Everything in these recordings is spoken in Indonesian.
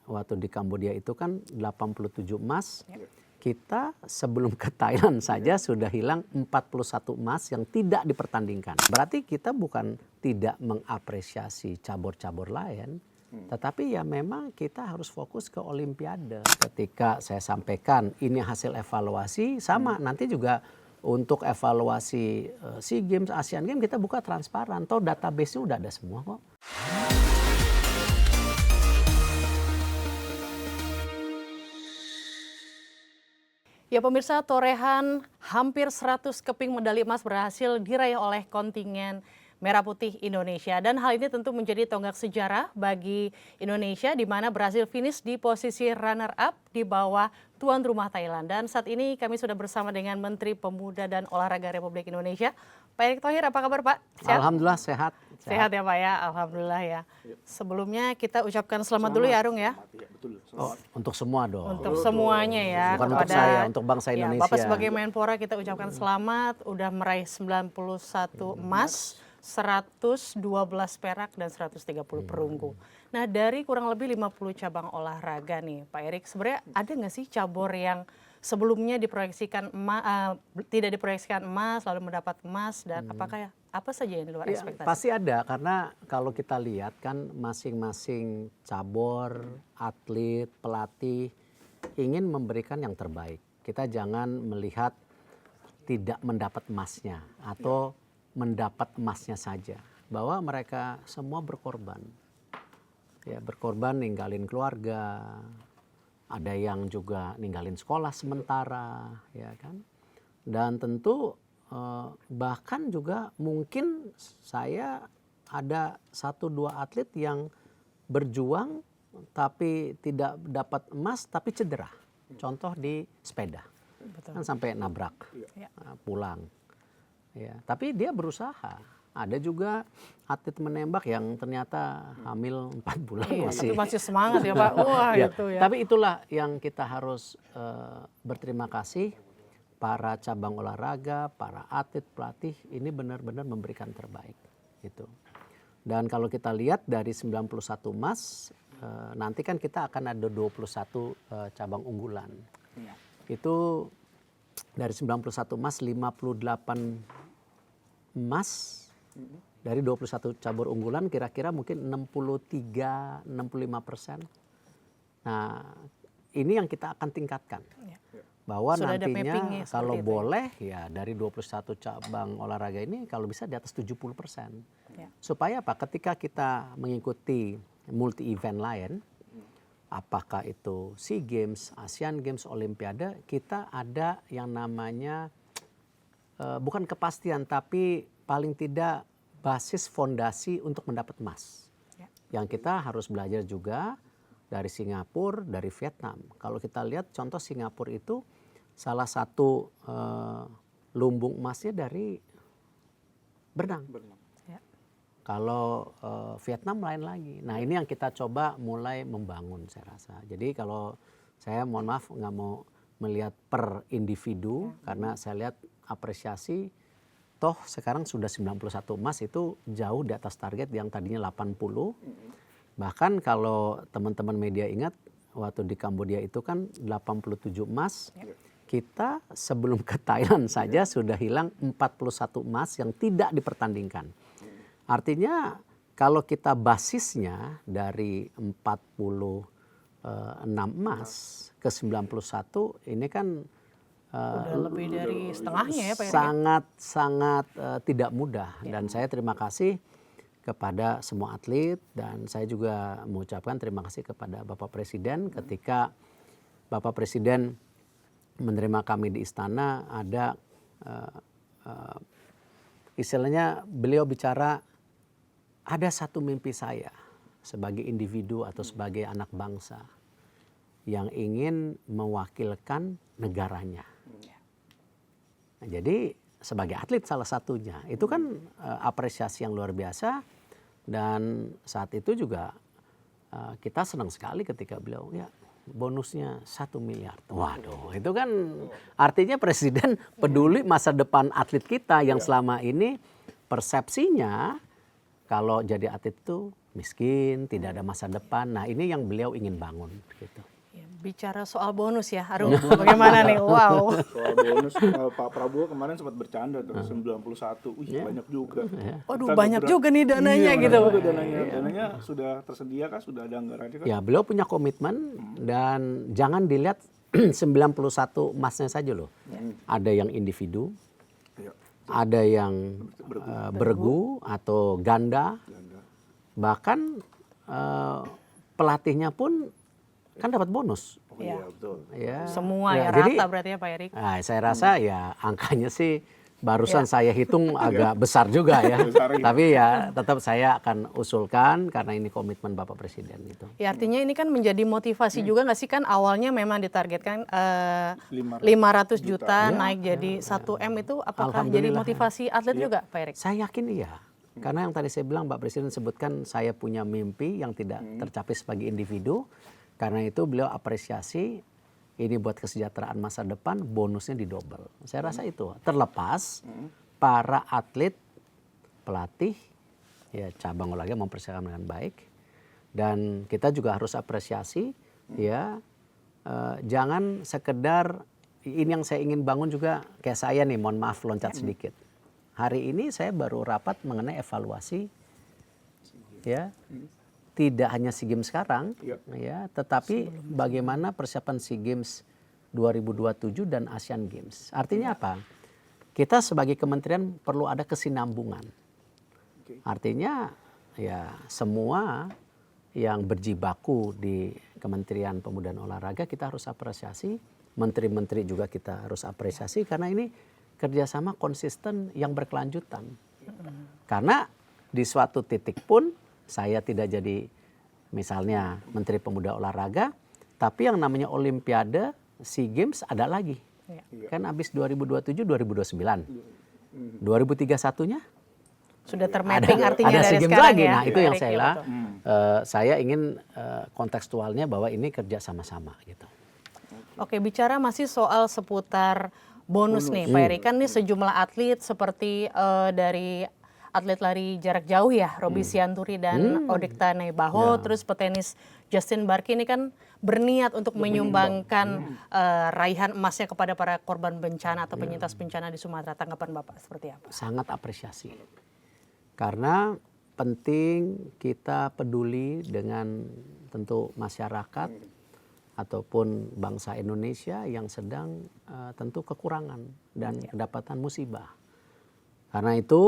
waktu di Kamboja itu kan 87 emas. Kita sebelum ke Thailand saja sudah hilang 41 emas yang tidak dipertandingkan. Berarti kita bukan tidak mengapresiasi cabur-cabur lain, tetapi ya memang kita harus fokus ke Olimpiade. Ketika saya sampaikan ini hasil evaluasi, sama nanti juga untuk evaluasi SEA Games, Asian Games kita buka transparan. Toh database-nya udah ada semua kok. Ya pemirsa, torehan hampir 100 keping medali emas berhasil diraih oleh kontingen Merah Putih Indonesia. Dan hal ini tentu menjadi tonggak sejarah bagi Indonesia di mana berhasil finish di posisi runner up di bawah tuan rumah Thailand. Dan saat ini kami sudah bersama dengan Menteri Pemuda dan Olahraga Republik Indonesia, Pak Erick Thohir. Apa kabar Pak? Sehat? Alhamdulillah sehat. Sehat ya Pak ya, Alhamdulillah ya. Sebelumnya kita ucapkan selamat dulu ya Arung ya. Oh, untuk semua dong. Untuk semuanya ya. Bukan untuk saya, untuk bangsa Indonesia. Bapak sebagai Menpora kita ucapkan selamat, udah meraih 91 emas, 112 perak dan 130 perunggu. Nah dari kurang lebih 50 cabang olahraga nih Pak Erick, sebenarnya ada nggak sih cabur yang sebelumnya diproyeksikan tidak diproyeksikan emas lalu mendapat emas dan apakah apa saja yang di luar ekspektasi? Pasti ada, karena kalau kita lihat kan masing-masing cabur, atlet, pelatih ingin memberikan yang terbaik. Kita jangan melihat tidak mendapat emasnya atau mendapat emasnya saja, bahwa mereka semua berkorban. Ya, berkorban ninggalin keluarga, ada yang juga ninggalin sekolah sementara, ya kan. Dan tentu bahkan juga mungkin saya ada 1-2 atlet yang berjuang tapi tidak dapat emas tapi cedera. Contoh di sepeda. Betul. Kan sampai nabrak, pulang. Ya, tapi dia berusaha. Ada juga atlet menembak yang ternyata hamil 4 bulan masih semangat ya Pak. Wah, ya, itu ya. Tapi itulah yang kita harus berterima kasih para cabang olahraga, para atlet, pelatih ini benar-benar memberikan terbaik gitu. Dan kalau kita lihat dari 91 emas, nanti kan kita akan ada 21 cabang unggulan. Ya. Itu dari 91 emas 58 emas dari 21 cabur unggulan kira-kira mungkin 63-65%. Nah, ini yang kita akan tingkatkan. Ya. Bahwa sudah nantinya kalau boleh ya dari 21 cabang olahraga ini kalau bisa di atas 70%. Ya. Supaya apa? Ketika kita mengikuti multi event lain, apakah itu SEA Games, Asian Games, Olimpiade, kita ada yang namanya bukan kepastian tapi paling tidak basis fondasi untuk mendapat emas. Ya. Yang kita harus belajar juga dari Singapura, dari Vietnam. Kalau kita lihat contoh Singapura itu salah satu lumbung emasnya dari berenang. Ya. Kalau Vietnam lain lagi. Nah ini yang kita coba mulai membangun saya rasa. Jadi kalau saya mohon maaf nggak mau melihat per individu karena saya lihat apresiasi. Toh sekarang sudah 91 emas itu jauh di atas target yang tadinya 80. Bahkan kalau teman-teman media ingat waktu di Kamboja itu kan 87 emas. Kita sebelum ke Thailand saja sudah hilang 41 emas yang tidak dipertandingkan. Artinya kalau kita basisnya dari 46 emas ke 91 ini kan udah lebih dari setengahnya ya Pak Erick. Sangat tidak mudah. Dan saya terima kasih kepada semua atlet dan saya juga mengucapkan terima kasih kepada Bapak Presiden ketika Bapak Presiden menerima kami di istana. Ada istilahnya beliau bicara ada satu mimpi saya sebagai individu atau sebagai anak bangsa yang ingin mewakilkan negaranya. Nah, jadi sebagai atlet salah satunya itu kan apresiasi yang luar biasa dan saat itu juga kita senang sekali ketika beliau ya bonusnya 1 miliar. Waduh, itu kan artinya presiden peduli masa depan atlet kita yang selama ini persepsinya kalau jadi atlet itu miskin, tidak ada masa depan. Nah ini yang beliau ingin bangun gitu. Bicara soal bonus ya, Arum, bagaimana nih? Wow. Soal bonus, Pak Prabowo kemarin sempat bercanda tuh, 91, banyak juga. Waduh, banyak juga nih dananya gitu. Dananya sudah tersedia kah? Sudah ada anggarannya kah? Ya beliau punya komitmen dan jangan dilihat 91 emasnya saja loh. Ada yang individu, ada yang bergu atau ganda, bahkan pelatihnya pun kan dapat bonus. Oh iya, betul. Ya. Semua ya jadi, rata berarti ya Pak Erik. Nah, saya rasa ya angkanya sih barusan saya hitung agak besar juga ya. Tapi ya tetap saya akan usulkan karena ini komitmen Bapak Presiden gitu. Ya artinya ini kan menjadi motivasi juga nggak sih, kan awalnya memang ditargetkan 500 juta naik jadi 1 M, itu apakah jadi motivasi atlet juga Pak Erik? Saya yakin iya. Karena yang tadi saya bilang Pak Presiden sebutkan saya punya mimpi yang tidak tercapai sebagai individu. Karena itu beliau apresiasi ini buat kesejahteraan masa depan, bonusnya didobel. Saya rasa itu terlepas para atlet, pelatih, ya cabang olahraga mempersiapkan dengan baik. Dan kita juga harus apresiasi, ya jangan sekedar ini yang saya ingin bangun juga kayak saya nih, mohon maaf loncat sedikit. Hari ini saya baru rapat mengenai evaluasi, ya. Tidak hanya SEA Games sekarang, ya, tetapi bagaimana persiapan SEA Games 2027 dan Asian Games. Artinya apa? Kita sebagai kementerian perlu ada kesinambungan. Artinya ya semua yang berjibaku di Kementerian Pemuda dan Olahraga kita harus apresiasi. Menteri-menteri juga kita harus apresiasi karena ini kerjasama konsisten yang berkelanjutan. Karena di suatu titik pun saya tidak jadi misalnya Menteri Pemuda Olahraga, tapi yang namanya Olimpiade, SEA Games ada lagi. Kan habis 2027, 2029. 2031-nya? Sudah termapping artinya ada dari SEA Games sekarang lagi. ya. Nah itu yang Erik, saya ya, bilang, saya ingin kontekstualnya bahwa ini kerja sama-sama gitu. Oke, bicara masih soal seputar bonus nih Pak Erik. Kan nih sejumlah atlet seperti dari atlet lari jarak jauh ya, Roby Sianturi dan Odekta Nebaho, terus petenis Justin Barki ini kan berniat untuk menyumbangkan raihan emasnya kepada para korban bencana atau penyintas bencana di Sumatera. Tanggapan Bapak seperti apa? Sangat apresiasi. Karena penting kita peduli dengan tentu masyarakat ataupun bangsa Indonesia yang sedang tentu kekurangan dan kedapatan musibah. Karena itu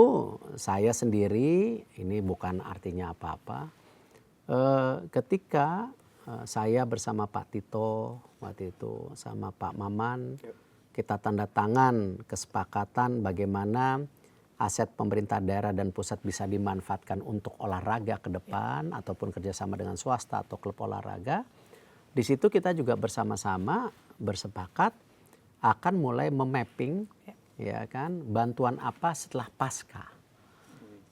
saya sendiri, ini bukan artinya apa-apa, ketika saya bersama Pak Tito waktu itu sama Pak Maman, kita tanda tangan kesepakatan bagaimana aset pemerintah daerah dan pusat bisa dimanfaatkan untuk olahraga ke depan ataupun kerjasama dengan swasta atau klub olahraga. Di situ kita juga bersama-sama bersepakat akan mulai memapping, ya kan, bantuan apa setelah pasca.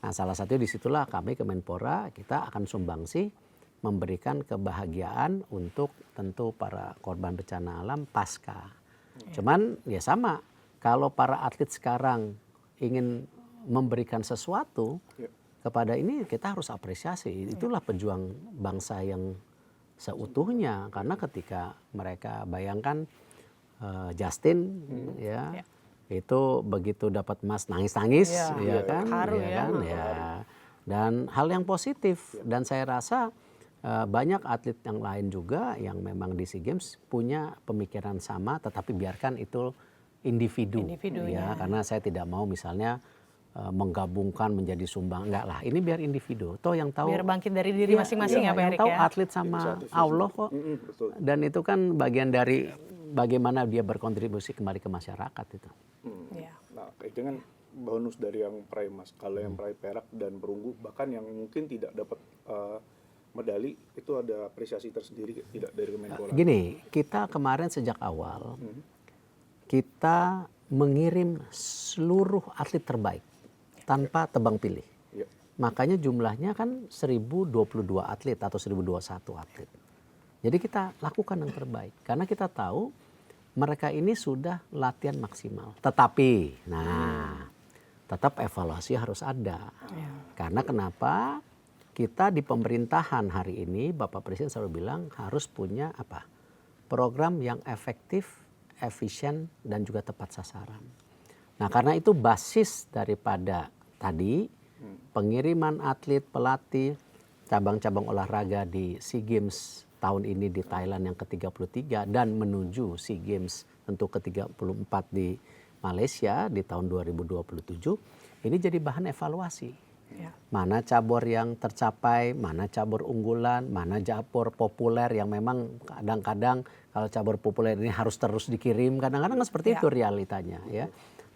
Nah salah satunya disitulah kami Kemenpora kita akan sumbangsi memberikan kebahagiaan untuk tentu para korban bencana alam pasca. Cuman ya sama, kalau para atlet sekarang ingin memberikan sesuatu kepada ini kita harus apresiasi. Itulah pejuang bangsa yang seutuhnya, karena ketika mereka bayangkan Justin itu begitu dapat emas nangis-nangis, ya kan, haru, ya kan, ya. Dan hal yang positif, dan saya rasa banyak atlet yang lain juga yang memang di SEA Games punya pemikiran sama, tetapi biarkan itu individu ya, karena saya tidak mau misalnya menggabungkan menjadi sumbang, enggak lah, ini biar individu, toh yang tahu biar bangkit dari diri masing-masing ya Pak Erik ya. Yang tahu atlet sama Allah kok, dan itu kan bagian dari bagaimana dia berkontribusi kembali ke masyarakat itu. Nah, itu kan bonus dari yang peraih emas. Kalau yang peraih perak dan perunggu, bahkan yang mungkin tidak dapat medali, itu ada apresiasi tersendiri tidak dari Kemenpora? Gini, kita kemarin sejak awal kita mengirim seluruh atlet terbaik tanpa tebang pilih. Makanya jumlahnya kan 1022 atlet atau 1021 atlet. Jadi kita lakukan yang terbaik karena kita tahu mereka ini sudah latihan maksimal. Tetapi, nah, tetap evaluasi harus ada. Karena kenapa? kita di pemerintahan hari ini, Bapak Presiden selalu bilang harus punya apa? Program yang efektif, efisien, dan juga tepat sasaran. Nah, karena itu basis daripada tadi pengiriman atlet, pelatih, cabang-cabang olahraga di SEA Games tahun ini di Thailand yang ke-33 dan menuju SEA Games tentu ke-34 di Malaysia di tahun 2027, ini jadi bahan evaluasi. Ya. Mana cabur yang tercapai, mana cabur unggulan, mana cabur populer yang memang kadang-kadang kalau cabur populer ini harus terus dikirim, kadang-kadang seperti itu realitanya ya.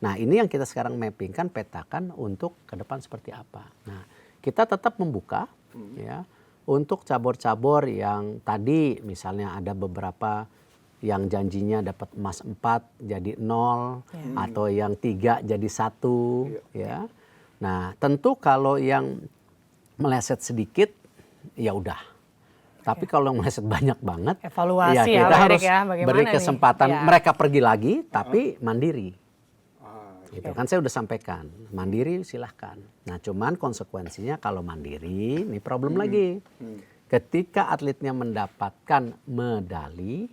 Nah, ini yang kita sekarang mappingkan, petakan untuk ke depan seperti apa. Nah, kita tetap membuka ya untuk cabur-cabur yang tadi misalnya ada beberapa yang janjinya dapat emas 4 jadi 0 atau yang 3 jadi 1 ya. Nah, tentu kalau yang meleset sedikit ya udah. Tapi kalau yang meleset banyak banget, evaluasi ya kita harus beri kesempatan nih? mereka pergi lagi tapi mandiri. Gitu kan saya udah sampaikan, mandiri silahkan. Nah, cuman konsekuensinya kalau mandiri ini problem lagi. Ketika atletnya mendapatkan medali,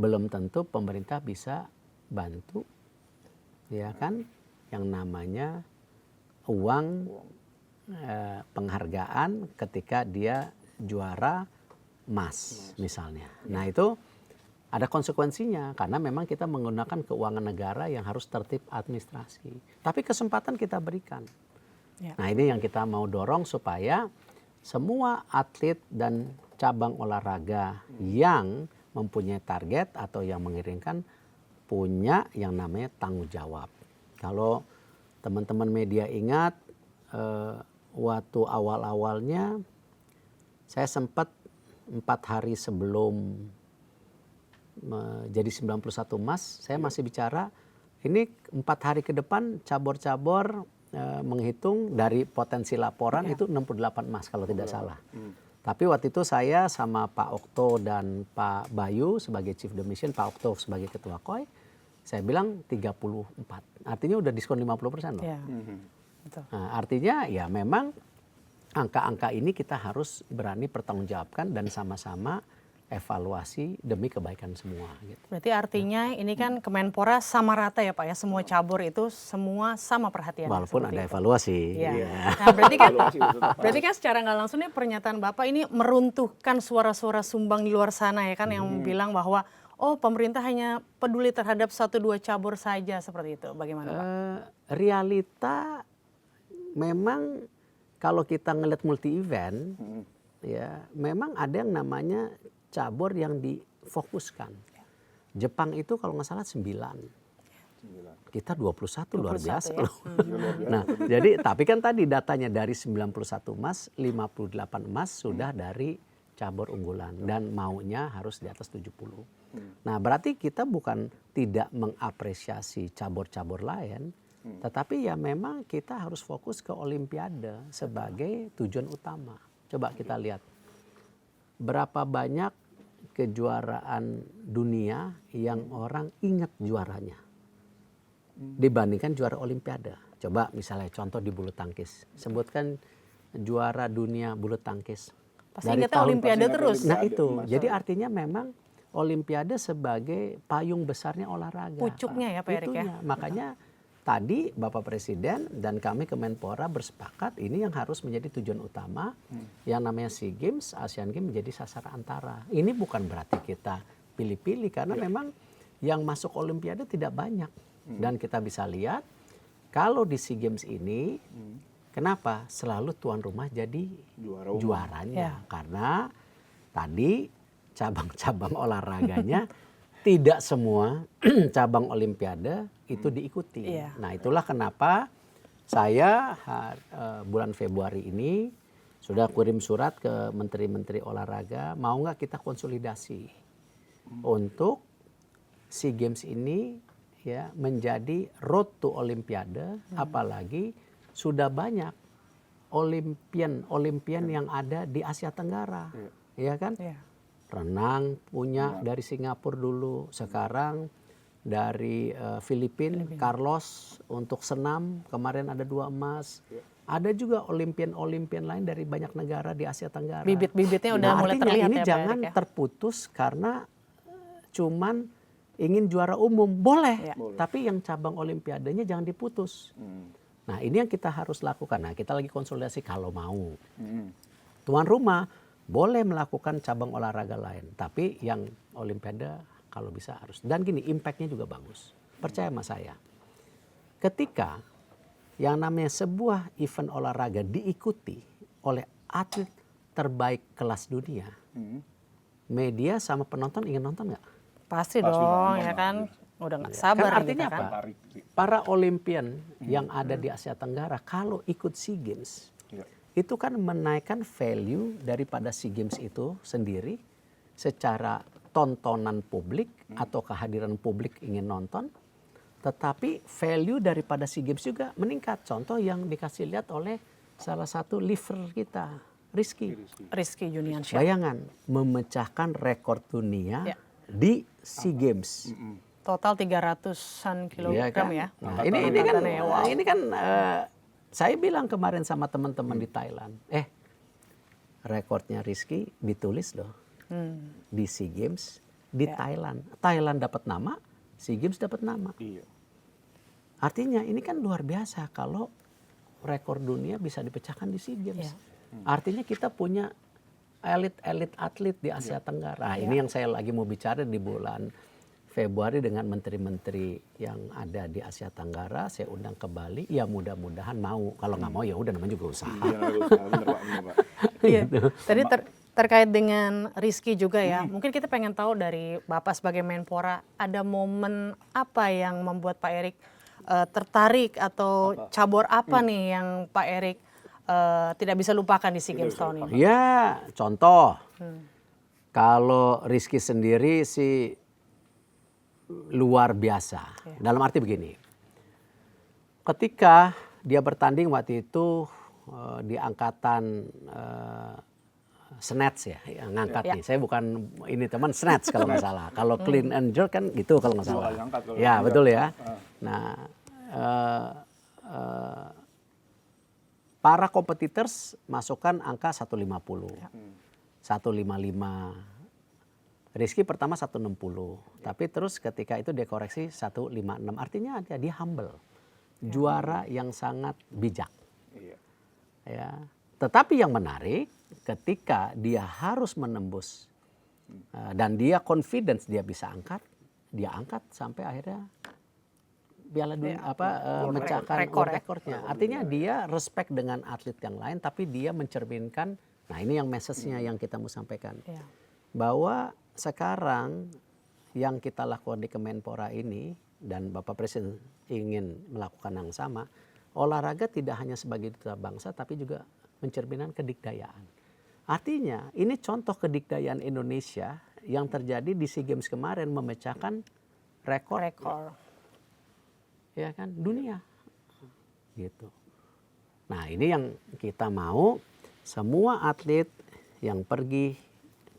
belum tentu pemerintah bisa bantu, ya kan, yang namanya uang penghargaan ketika dia juara emas misalnya. Nah, itu ada konsekuensinya karena memang kita menggunakan keuangan negara yang harus tertib administrasi. Tapi kesempatan kita berikan. Nah, ini yang kita mau dorong supaya semua atlet dan cabang olahraga yang mempunyai target atau yang mengirimkan punya yang namanya tanggung jawab. Kalau teman-teman media ingat waktu awal-awalnya saya sempat 4 hari sebelum jadi 91 emas, saya masih bicara ini 4 hari ke depan cabur-cabur menghitung dari potensi laporan itu 68 emas kalau tidak salah. Tapi waktu itu saya sama Pak Okto dan Pak Bayu sebagai Chief the Mission, Pak Okto sebagai Ketua KOI, saya bilang 34. Artinya udah diskon 50% loh. Betul. Nah, artinya ya memang angka-angka ini kita harus berani pertanggungjawabkan dan sama-sama evaluasi demi kebaikan semua. Gitu. Berarti artinya ini kan Kemenpora sama rata ya Pak ya, semua cabur itu semua sama perhatian. Walaupun ada evaluasi. Ya. Nah, berarti kan secara nggak langsung ini pernyataan Bapak ini meruntuhkan suara-suara sumbang di luar sana ya kan yang bilang bahwa oh pemerintah hanya peduli terhadap 1-2 cabur saja seperti itu. Bagaimana Pak? Realita memang kalau kita ngelihat multi event ya memang ada yang namanya cabur yang difokuskan. Jepang itu kalau nggak salah 9. Kita 21 luar biasa ya. loh. Nah, jadi tapi kan tadi datanya dari 91 emas, 58 emas sudah dari cabur unggulan dan maunya harus di atas 70. Nah, berarti kita bukan tidak mengapresiasi cabur-cabur lain, tetapi ya memang kita harus fokus ke Olimpiade sebagai tujuan utama. Coba kita lihat berapa banyak kejuaraan dunia yang orang ingat juaranya dibandingkan juara Olimpiade. Coba misalnya contoh di bulu tangkis, sebutkan juara dunia bulu tangkis. Pasti ingatnya Olimpiade terus. Nah itu, jadi artinya memang Olimpiade sebagai payung besarnya olahraga. Pucuknya ya Pak Erik ya. Makanya tadi Bapak Presiden dan kami Kemenpora bersepakat ini yang harus menjadi tujuan utama. Yang namanya SEA Games, Asian Games menjadi sasaran antara. Ini bukan berarti kita pilih-pilih karena memang yang masuk Olimpiade tidak banyak. Dan kita bisa lihat kalau di SEA Games ini kenapa selalu tuan rumah jadi juaranya. Karena tadi cabang-cabang olahraganya tidak semua cabang Olimpiade itu diikuti. Nah itulah kenapa saya bulan Februari ini sudah kirim surat ke menteri-menteri olahraga, mau nggak kita konsolidasi untuk SEA Games ini ya menjadi road to Olimpiade, apalagi sudah banyak Olimpian yang ada di Asia Tenggara, ya kan? Renang punya dari Singapura dulu, sekarang dari Filipina, Carlos untuk senam kemarin ada 2 emas, Ada juga olimpian lain dari banyak negara di Asia Tenggara. Bibit-bibitnya udah mulai artinya terlihat ini ya, Pak jangan Erik ya. terputus karena cuman ingin juara umum. Boleh, Ya. tapi yang cabang olimpiadanya jangan diputus. Nah ini yang kita harus lakukan. Nah kita lagi konsolidasi kalau mau. Tuan rumah boleh melakukan cabang olahraga lain. Tapi yang olimpiade kalau bisa harus. Dan gini, impact-nya juga bagus. Percaya sama saya. Ketika yang namanya sebuah event olahraga diikuti oleh atlet terbaik kelas dunia, media sama penonton ingin nonton nggak? Pasti Pasti dong nonton ya lah, kan. iya. Udah nggak sabar Kan artinya gitu kan. apa? Para olimpian yang ada di Asia Tenggara kalau ikut SEA Games, Iya. itu kan menaikkan value daripada SEA Games itu sendiri secara tontonan publik atau kehadiran publik ingin nonton, tetapi value daripada SEA Games juga meningkat. Contoh yang dikasih lihat oleh salah satu liver kita, Rizky Juniansyah. Bayangan memecahkan rekor dunia Ya. di SEA Games. Total 300-an kilogram Iya ya. kan? Nah, ini kan saya bilang kemarin sama teman-teman di Thailand, rekornya Rizky ditulis loh di SEA Games di Thailand. Thailand dapat nama, SEA Games dapat nama. Iya. Artinya ini kan luar biasa kalau rekor dunia bisa dipecahkan di SEA Games. Artinya kita punya elit atlet di Asia Tenggara. Nah, ini yang saya lagi mau bicara di bulan Februari dengan menteri-menteri yang ada di Asia Tenggara. Saya undang ke Bali. Ya mudah-mudahan mau. Kalau nggak mau ya udah namanya juga usaha. Iya, bener Pak. Iya. Tadi terkait dengan Rizky juga ya. Mungkin kita pengen tahu dari Bapak sebagai Menpora, ada momen apa yang membuat Pak Erik tertarik atau cabur apa nih yang Pak Erik tidak bisa lupakan di SEA Games tahun ini? Ya, contoh. Kalau Rizky sendiri sih luar biasa. Dalam arti begini. Ketika dia bertanding waktu itu di angkatan snatch ya, yang ngangkat nih. Saya bukan ini teman snatch kalau nggak salah. Kalau clean and jerk kan gitu kalau nggak salah. Ya betul ya. Nah, para competitors masukkan angka 150, 155. Rizky pertama 160, tapi terus ketika itu dia koreksi 156. Artinya dia humble, juara yang sangat bijak. Iya. Ya. Tetapi yang menarik ketika dia harus menembus dan dia confidence dia bisa angkat, dia angkat sampai akhirnya Piala Dunia memecahkan rekornya. Artinya dia respect dengan atlet yang lain, tapi dia mencerminkan. Nah ini yang message-nya yang kita mau sampaikan, bahwa sekarang yang kita lakukan di Kemenpora ini dan Bapak Presiden ingin melakukan yang sama, olahraga tidak hanya sebagai duta bangsa, tapi juga mencerminkan kedikdayaan. Artinya ini contoh kedikdayaan Indonesia yang terjadi di SEA Games kemarin memecahkan rekor. Ya kan, dunia. Gitu. Nah ini yang kita mau semua atlet yang pergi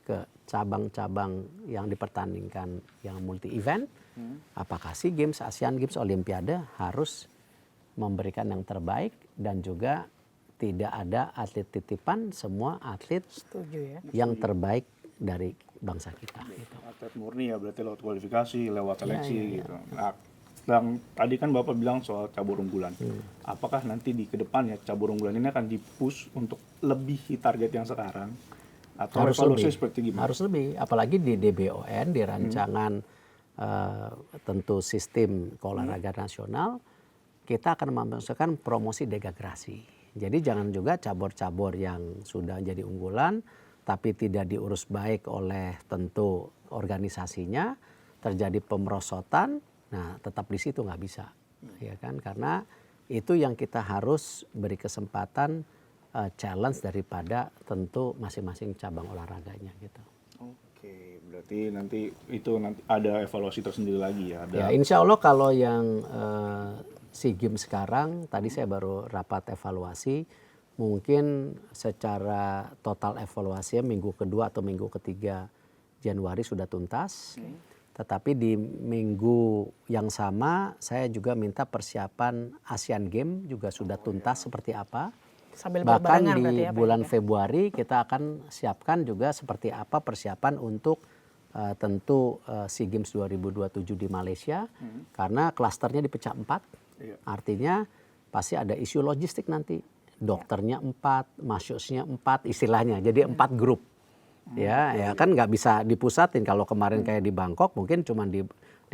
ke cabang-cabang yang dipertandingkan yang multi event, apakah SEA Games, Asian Games, Olimpiade, harus memberikan yang terbaik dan juga tidak ada atlet titipan, semua atlet yang terbaik dari bangsa kita. Gitu. Atlet murni ya berarti lewat kualifikasi, lewat seleksi gitu. Nah, yang tadi kan Bapak bilang soal cabur unggulan. Apakah nanti di kedepannya cabur unggulan ini akan dipush untuk lebihi target yang sekarang? Atau Harus evaluasi lebih. seperti gimana? Harus lebih, apalagi di DBON, di rancangan tentu sistem keolahragaan nasional, kita akan memasukkan promosi degradasi. Jadi jangan juga cabur-cabur yang sudah jadi unggulan, tapi tidak diurus baik oleh tentu organisasinya, terjadi pemerosotan, nah tetap di situ nggak bisa, ya kan? Karena itu yang kita harus beri kesempatan challenge daripada tentu masing-masing cabang olahraganya gitu. Oke, berarti nanti ada evaluasi tersendiri lagi ya? Ya insya Allah kalau yang SEA Games sekarang, tadi saya baru rapat evaluasi, mungkin secara total evaluasinya minggu kedua atau minggu ketiga Januari sudah tuntas. Tetapi di minggu yang sama saya juga minta persiapan Asian Games juga sudah tuntas seperti apa. Sambil Bahkan berbarengan di berarti ya, Pak bulan Erik ya? Februari kita akan siapkan juga seperti apa persiapan untuk tentu SEA Games 2027 di Malaysia. Karena klasternya dipecah 4. Artinya pasti ada isu logistik nanti. Dokternya 4, masyusnya 4 istilahnya. Jadi 4 grup. Ya kan nggak bisa dipusatin. Kalau kemarin kayak di Bangkok mungkin cuma di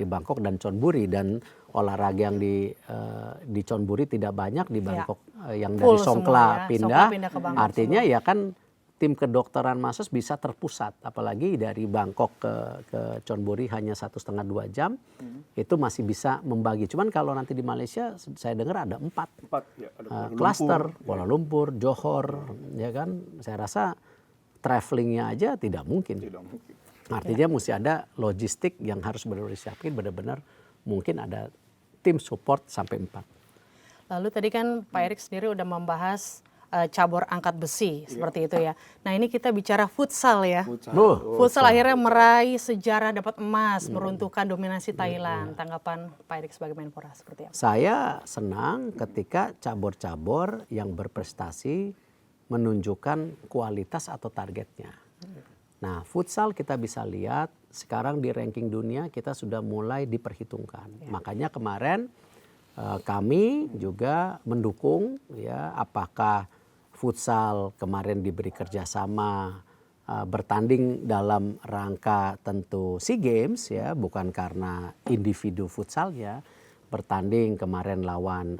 Bangkok dan Chonburi, dan olahraga yang di Chonburi tidak banyak, di Bangkok yang dari Songkhla pindah. Ke Bangkok Artinya ya kan tim kedokteran Masus bisa terpusat, apalagi dari Bangkok ke Chonburi hanya 1,5-2 jam, itu masih bisa membagi. Cuman kalau nanti di Malaysia saya dengar ada 4 ya, ada klaster, Kuala Lumpur, Johor, ya kan. Saya rasa travelingnya aja tidak mungkin. Artinya mesti ada logistik yang harus benar-benar disiapin, benar-benar mungkin ada tim support sampai 4. Lalu tadi kan Pak Erik sendiri udah membahas cabur angkat besi seperti itu ya. Nah ini kita bicara futsal ya. Futsal akhirnya meraih sejarah dapat emas, meruntuhkan dominasi Thailand. Tanggapan Pak Erik sebagai Menpora seperti apa? Saya senang ketika cabur-cabur yang berprestasi menunjukkan kualitas atau targetnya. Nah, futsal kita bisa lihat sekarang di ranking dunia kita sudah mulai diperhitungkan. Makanya kemarin kami juga mendukung ya, apakah futsal kemarin diberi kerjasama bertanding dalam rangka tentu SEA Games ya, bukan karena individu futsalnya. Bertanding kemarin lawan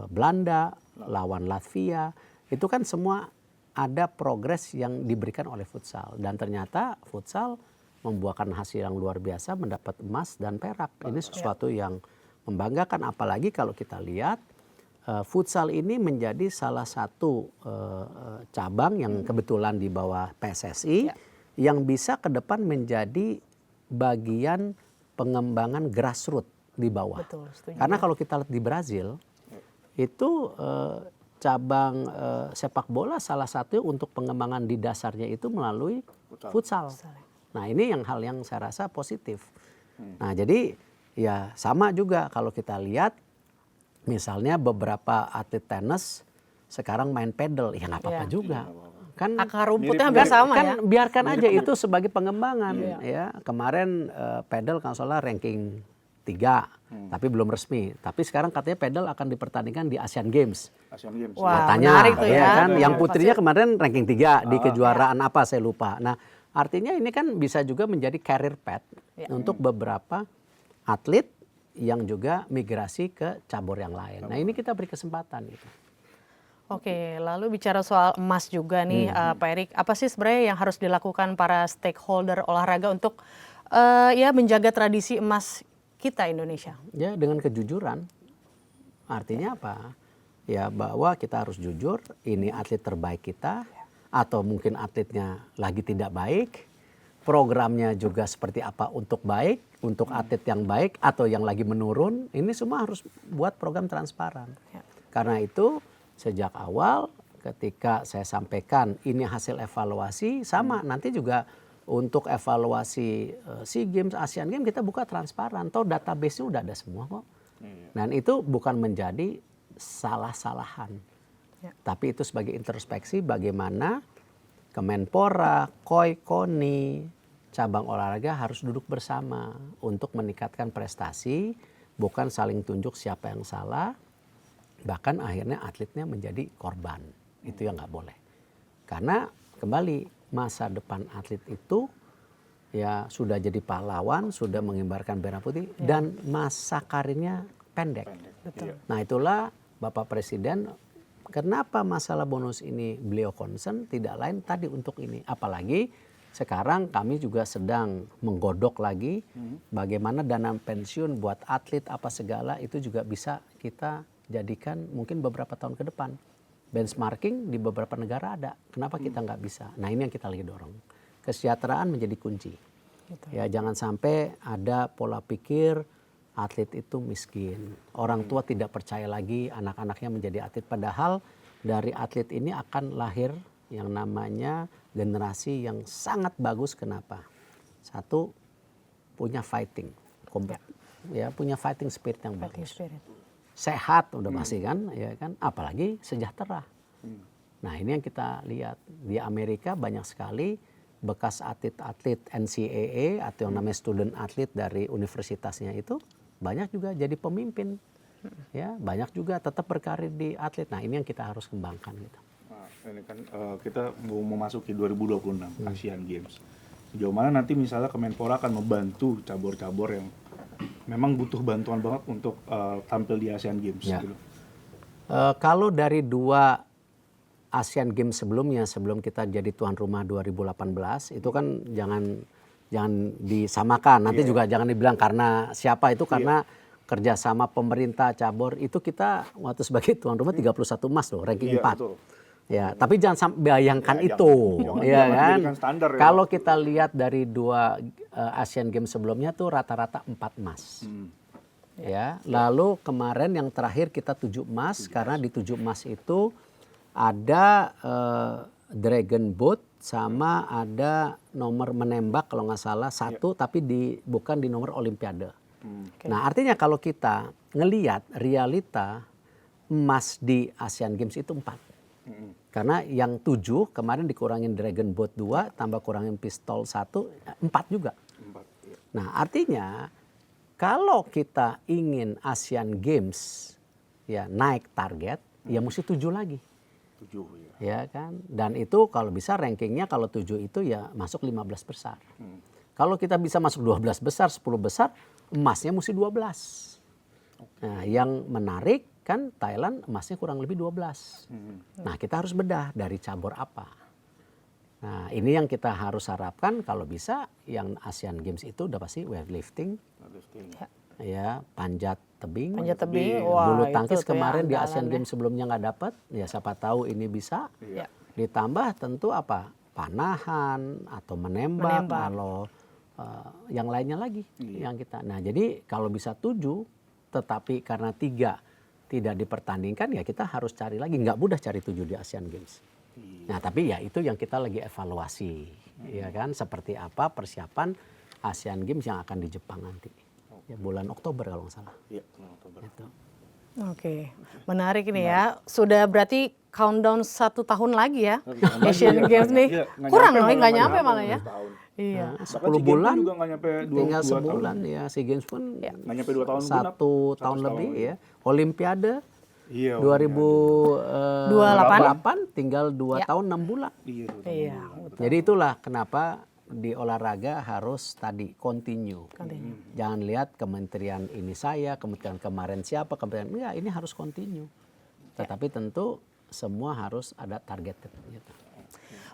Belanda, lawan Latvia. Itu kan semua ada progres yang diberikan oleh futsal. Dan ternyata futsal membuahkan hasil yang luar biasa, mendapat emas dan perak. Ini sesuatu yang membanggakan. Apalagi kalau kita lihat futsal ini menjadi salah satu cabang yang kebetulan di bawah PSSI yang bisa ke depan menjadi bagian pengembangan grassroots di bawah. Betul, setuju. Karena kalau kita lihat di Brazil itu cabang sepak bola salah satu untuk pengembangan di dasarnya itu melalui futsal. Nah ini hal yang saya rasa positif. Nah jadi ya sama juga kalau kita lihat misalnya beberapa atlet tenis sekarang main pedal, ya nggak apa-apa juga. Kan akar rumputnya hampir sama kan ya. Biarkan aja itu sebagai pengembangan ya. Kemarin pedal kalau salah ranking 3, tapi belum resmi. Tapi sekarang katanya pedal akan dipertandingkan di Asian Games. Wah, katanya menarik tuh ya. kan. Yang putrinya kemarin ranking 3 di kejuaraan apa saya lupa. Nah, artinya ini kan bisa juga menjadi career path untuk beberapa atlet yang juga migrasi ke cabur yang lain. Nah, ini kita beri kesempatan gitu. Oke, lalu bicara soal emas juga nih Pak Erik, apa sih sebenarnya yang harus dilakukan para stakeholder olahraga untuk ya menjaga tradisi emas kita Indonesia? Ya dengan kejujuran. Artinya apa? Ya bahwa kita harus jujur, ini atlet terbaik kita, atau mungkin atletnya lagi tidak baik, programnya juga seperti apa untuk baik, untuk atlet yang baik atau yang lagi menurun, ini semua harus buat program transparan. Karena itu sejak awal ketika saya sampaikan ini hasil evaluasi, sama nanti juga untuk evaluasi SEA Games, Asian Games kita buka transparan. Toh database-nya udah ada semua kok. Dan itu bukan menjadi salah-salahan. Tapi itu sebagai introspeksi bagaimana Kemenpora, KOI, KONI, cabang olahraga harus duduk bersama untuk meningkatkan prestasi, bukan saling tunjuk siapa yang salah, bahkan akhirnya atletnya menjadi korban. Itu yang nggak boleh. Karena kembali masa depan atlet itu ya sudah jadi pahlawan, sudah mengibarkan merah putih dan masa karirnya pendek. Betul. Nah itulah Bapak Presiden kenapa masalah bonus ini beliau concern, tidak lain tadi untuk ini. Apalagi sekarang kami juga sedang menggodok lagi bagaimana dana pensiun buat atlet apa segala itu juga bisa kita jadikan mungkin beberapa tahun ke depan. Benchmarking di beberapa negara ada. Kenapa kita nggak bisa? Nah ini yang kita lagi dorong. Kesejahteraan menjadi kunci. Ya jangan sampai ada pola pikir atlet itu miskin. Orang tua tidak percaya lagi anak-anaknya menjadi atlet. Padahal dari atlet ini akan lahir yang namanya generasi yang sangat bagus. Kenapa? Satu, punya fighting, ya punya fighting spirit yang Fighting bagus. spirit. Sehat udah pasti kan, ya kan, apalagi sejahtera. Nah ini yang kita lihat di Amerika banyak sekali bekas atlet-atlet NCAA atau yang namanya student athlete dari universitasnya itu banyak juga jadi pemimpin, ya banyak juga tetap berkarir di atlet. Nah ini yang kita harus kembangkan gitu. Nah, ini kan kita mau memasuki 2026 Asian Games. Sejauh mana nanti misalnya Kemenpora akan membantu cabur-cabur yang memang butuh bantuan banget untuk tampil di Asian Games Ya. gitu. Kalau dari 2 Asian Games sebelumnya, sebelum kita jadi tuan rumah 2018, itu kan jangan disamakan. Nanti juga jangan dibilang karena siapa itu, karena kerjasama pemerintah cabur itu kita waktu sebagai tuan rumah 31 emas loh, ranking 4. Betul. Ya, tapi jangan bayangkan Ya, itu, jangan ya kan? dijadikan standar, ya. Kalau kita lihat dari 2 Asian Games sebelumnya tuh rata-rata 4 emas. Ya, lalu kemarin yang terakhir kita 7 emas, karena di 7 emas itu ada dragon boat sama ada nomor menembak kalau nggak salah 1, tapi bukan di nomor olimpiade. Nah artinya kalau kita ngelihat realita emas di Asian Games itu 4. Karena yang 7 kemarin dikurangin dragon boat 2 tambah kurangin pistol 1, 4 juga. 4, ya. Nah artinya kalau kita ingin Asian Games ya naik target, ya mesti 7 lagi. 7 ya. Ya kan, dan itu kalau bisa rankingnya kalau 7 itu ya masuk 15 besar. Kalau kita bisa masuk 12 besar, 10 besar, emasnya mesti 12. Nah yang menarik kan Thailand emasnya kurang lebih 12. Nah kita harus bedah dari cabur apa. Nah ini yang kita harus harapkan kalau bisa yang Asian Games itu udah pasti weightlifting, ya panjat tebing, Wah, bulu itu tangkis tuh ya kemarin di andalan Asian ya. Games sebelumnya nggak dapat, ya siapa tahu ini bisa. Ya. Ditambah tentu apa panahan atau menembak. Kalau yang lainnya lagi yang kita. Nah jadi kalau bisa 7, tetapi karena 3 tidak dipertandingkan ya kita harus cari lagi. Nggak mudah cari 7 di Asian Games. Nah tapi ya itu yang kita lagi evaluasi, ya kan seperti apa persiapan Asian Games yang akan di Jepang nanti. Ya, bulan Oktober kalau nggak salah. Iya, bulan Oktober. Gitu. Oke, menarik ini ya. Sudah berarti countdown 1 tahun lagi ya Asian Games nih. Iya, kurang loh, nggak nyampe malah ya. Tahun. Iya. Nah, Bahkan 10 bulan juga nggak nyampe 2 tinggal tahun. sebulan ya SEA Games pun Nggak nyampe 2 tahun 1 tahun lebih ya. Olimpiade Iya. 2028 tinggal 2 tahun 6 bulan. Iya. Iya. Jadi itulah kenapa di olahraga harus tadi continue. Jangan lihat kementerian ini saya, kementerian kemarin siapa, kementerian enggak, ini harus continue. Tetapi tentu semua harus ada target gitu.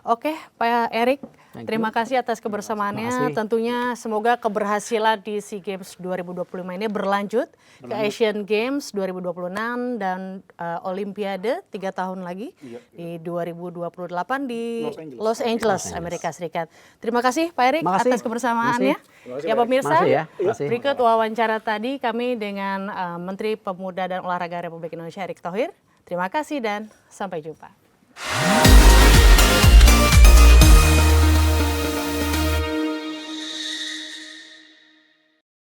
Oke, Pak Erik, Thank terima you. kasih atas kebersamaannya. Terima kasih. Tentunya semoga keberhasilan di SEA Games 2025 ini berlanjut ke Asian Games 2026 dan Olimpiade 3 tahun lagi di 2028 di Los Angeles, Amerika Serikat. Terima kasih Pak Erik Makasih. atas kebersamaannya. Makasih, Ya pemirsa, Makasih ya. Makasih. berikut wawancara tadi kami dengan Menteri Pemuda dan Olahraga Republik Indonesia Erick Thohir. Terima kasih dan sampai jumpa.